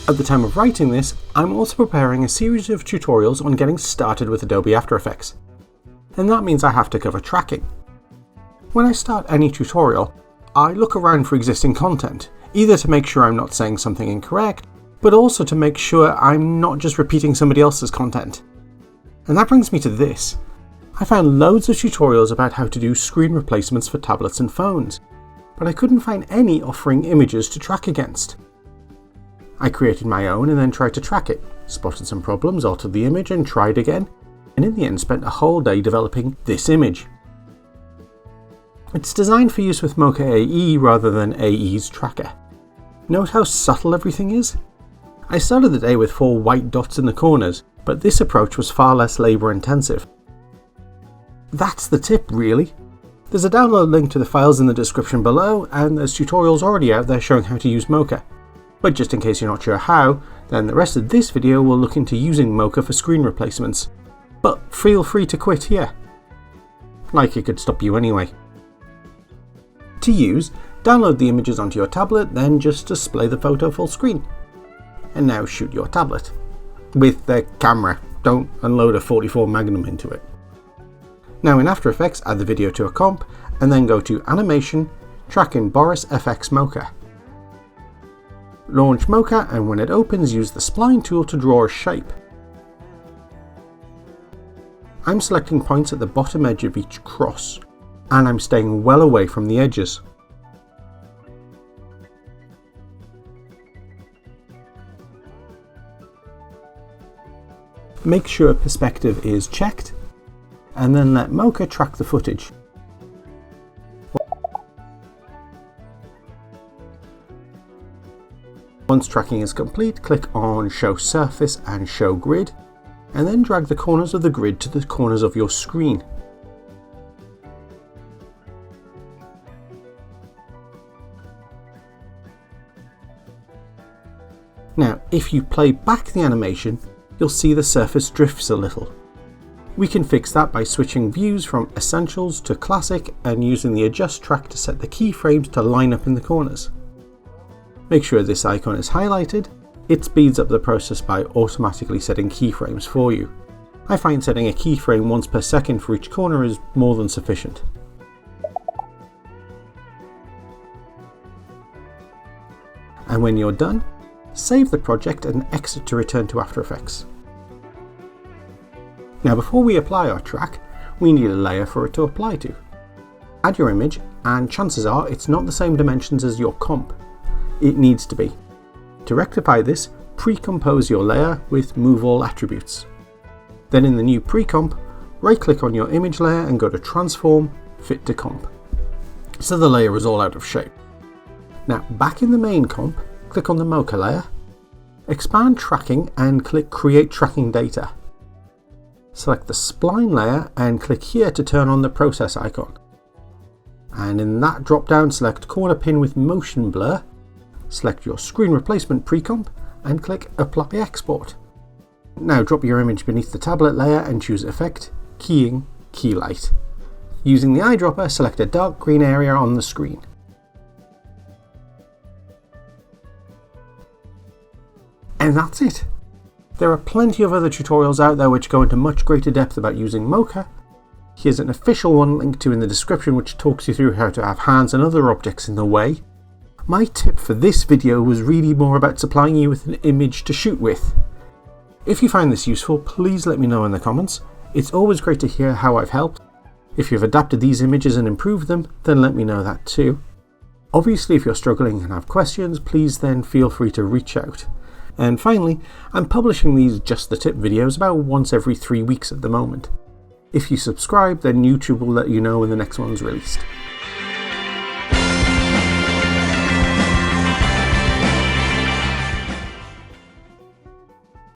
At the time of writing this, I'm also preparing a series of tutorials on getting started with Adobe After Effects, and that means I have to cover tracking. When I start any tutorial, I look around for existing content, either to make sure I'm not saying something incorrect, but also to make sure I'm not just repeating somebody else's content. And that brings me to this. I found loads of tutorials about how to do screen replacements for tablets and phones, but I couldn't find any offering images to track against. I created my own and then tried to track it, spotted some problems, altered the image and tried again, and in the end spent a whole day developing this image. It's designed for use with Mocha AE rather than AE's tracker. Note how subtle everything is? I started the day with 4 white dots in the corners, but this approach was far less labour intensive. That's the tip really. There's a download link to the files in the description below, and there's tutorials already out there showing how to use Mocha. But just in case you're not sure how, then the rest of this video will look into using Mocha for screen replacements. But feel free to quit here. Like it could stop you anyway. To use, download the images onto your tablet, then just display the photo full screen. And now shoot your tablet. With the camera, don't unload a 44 Magnum into it. Now in After Effects, add the video to a comp, and then go to Animation, track in Boris FX Mocha. Launch Mocha, and when it opens, use the spline tool to draw a shape. I'm selecting points at the bottom edge of each cross, and I'm staying well away from the edges. Make sure perspective is checked, and then let Mocha track the footage. Once tracking is complete, click on Show Surface and Show Grid, and then drag the corners of the grid to the corners of your screen. Now, if you play back the animation, you'll see the surface drifts a little. We can fix that by switching views from Essentials to Classic and using the Adjust track to set the keyframes to line up in the corners. Make sure this icon is highlighted. It speeds up the process by automatically setting keyframes for you. I find setting a keyframe once per second for each corner is more than sufficient. And when you're done, save the project and exit to return to After Effects. Now before we apply our track, we need a layer for it to apply to. Add your image, and chances are it's not the same dimensions as your comp. It needs to be. To rectify this, pre-compose your layer with Move All Attributes. Then in the new pre-comp, right-click on your image layer and go to Transform, Fit to Comp. So the layer is all out of shape. Now back in the main comp, click on the Mocha layer, expand Tracking and click Create Tracking Data. Select the Spline layer and click here to turn on the process icon. And in that drop down, select Corner Pin with Motion Blur, select your Screen Replacement pre-comp and click Apply Export. Now drop your image beneath the tablet layer and choose Effect, Keying, Key Light. Using the eyedropper, select a dark green area on the screen. And that's it. There are plenty of other tutorials out there which go into much greater depth about using Mocha. Here's an official one linked to in the description which talks you through how to have hands and other objects in the way. My tip for this video was really more about supplying you with an image to shoot with. If you find this useful, please let me know in the comments. It's always great to hear how I've helped. If you've adapted these images and improved them, then let me know that too. Obviously, if you're struggling and have questions, please then feel free to reach out. And finally, I'm publishing these Just the Tip videos about once every 3 weeks at the moment. If you subscribe, then YouTube will let you know when the next one's released.